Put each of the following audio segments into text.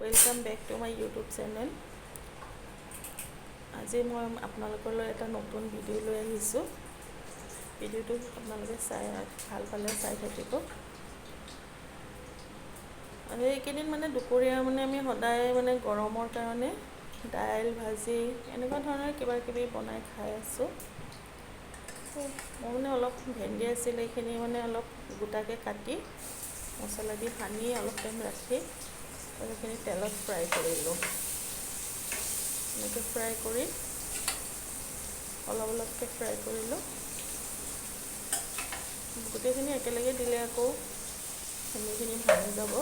Welcome back to my YouTube channel. আজি মই আপোনালোকলৈ এটা নতুন ভিডিঅ' লৈ আহিছোঁ। ভিডিঅ'টো আপোনালোকে ভাল পালে চাই থাকিব। আৰু এইকেইদিন দুপৰীয়া আমি সদায় গৰমৰ কাৰণে দাইল ভাজি এনেকুৱা ধৰণৰ কিবা কিবি বনাই খাই আছোঁ। মই অলপ ভেন্দি আছিলে, এইখিনি অলপ গোটাকৈ কাটি মছলা দি সানি অলপ টাইম ৰাখি সেইখিনি তেলত ফ্ৰাই কৰিলোঁ। এনেকৈ ফ্ৰাই কৰি অলপকৈ ফ্ৰাই কৰিলোঁ। গোটেইখিনি একেলগে দিলে আকৌ ভেন্দিখিনি ভাঙি যাব,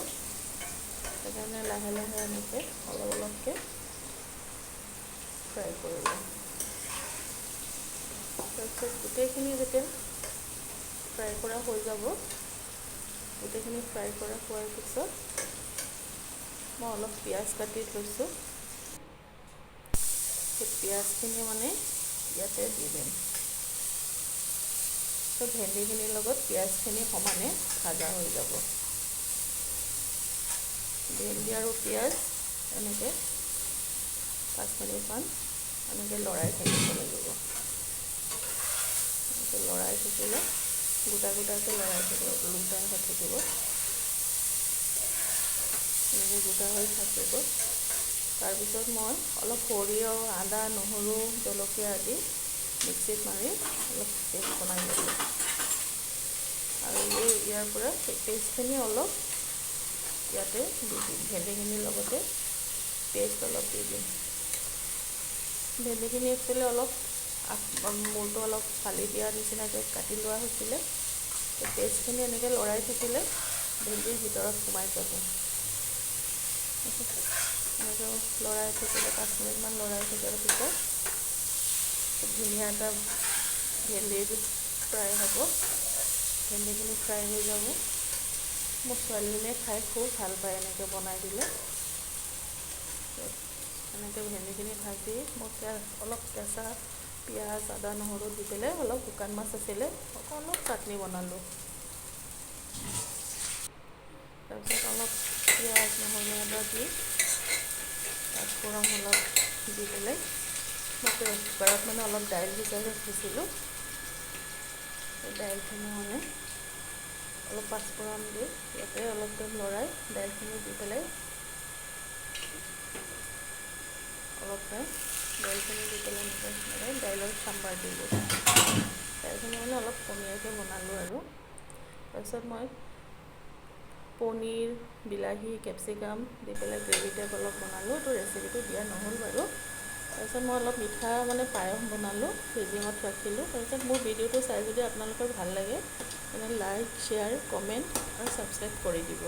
সেইকাৰণে লাহে লাহে এনেকৈ অলপকৈ ফ্ৰাই কৰিলোঁ। তাৰপিছত গোটেইখিনি যেতিয়া ফ্ৰাই কৰা হৈ যাব, গোটেইখিনি ফ্ৰাই কৰা হোৱাৰ পিছত মই অলপ পিঁয়াজ কাটি থৈছোঁ, সেই পিঁয়াজখিনি ইয়াতে দি দিম। তো ভেন্দিখিনিৰ লগত পিঁয়াজখিনি সমানে ভাজা হৈ যাব। ভেন্দি আৰু পিঁয়াজ এনেকৈ 5 মিনিটমান এনেকৈ লৰাই থাকিব লাগিব। এনেকৈ লৰাই থাকিলে গোটাকৈ লৰাই হৈ থাকিব। এনেকৈ গোটা হৈ থাকিব। তাৰপিছত মই অলপ সৰিয়হ, আদা, নহৰু, জলকীয়া আদি মিক্সিত মাৰি অলপ পেষ্ট বনাই ল'লোঁ। আৰু ইয়াৰ পৰা সেই পেষ্টখিনি অলপ ইয়াতে দি দিম। ভেন্দিখিনিৰ লগতে পেষ্ট অলপ দি দিম। ভেন্দিখিনি একচুৱেলি অলপ মূৰটো অলপ ফালি দিয়া নিচিনাকৈ কাটি লোৱা হৈছিলে। পেষ্টখিনি এনেকৈ লৰাই থাকিলে ভেন্দিৰ ভিতৰত সোমাই যাব। এনেকৈ লৰাই থাকিলে 5 মিনিটমান লৰাই থকাৰ পিছত ধুনীয়া এটা ভেন্দিৰ ফ্ৰাই হ'ব। ভেন্দিখিনি ফ্ৰাই হৈ যাব। মোৰ ছোৱালীজনীয়ে খাই খুব ভাল পায় এনেকৈ বনাই দিলে। এনেকৈ ভেন্দিখিনি ভাজি মই অলপ কেঁচা পিঁয়াজ, আদা, নহৰু দি পেলাই অলপ শুকান মাছ আছিলে, অলপ চাটনি বনালোঁ। তাৰপিছত অলপ পিঁয়াজ, নহৰু, আদা দি পাঁচফোৰণ অলপ দি পেলাই মই কুকাৰত অলপ দাইল ভিজাই ৰাখিছিলোঁ। সেই দাইলখিনি অলপ পাঁচফোৰণ দি ইয়াতে অলপ টাইম লৰাই দাইলখিনি দি পেলাই দাইলৰ চাম্বাৰ দিলোঁ। দাইলখিনি অলপ পনীয়াকৈ বনালোঁ। আৰু তাৰপিছত মই পনীৰ, বিলাহী, কেপচিকাম দি পেলাই গ্ৰেভি টাইপ অলপ বনালোঁ। এইটো ৰেচিপিটো দিয়া নহ'ল বাৰু। তাৰপিছত মই অলপ মিঠা পায়স বনালোঁ, ফ্ৰিজিঙত ৰাখিলোঁ। তাৰপিছত মোৰ ভিডিঅ'টো চাই যদি আপোনালোকৰ ভাল লাগে তেনে লাইক, শ্বেয়াৰ, কমেণ্ট আৰু ছাবস্ক্ৰাইব কৰি দিব।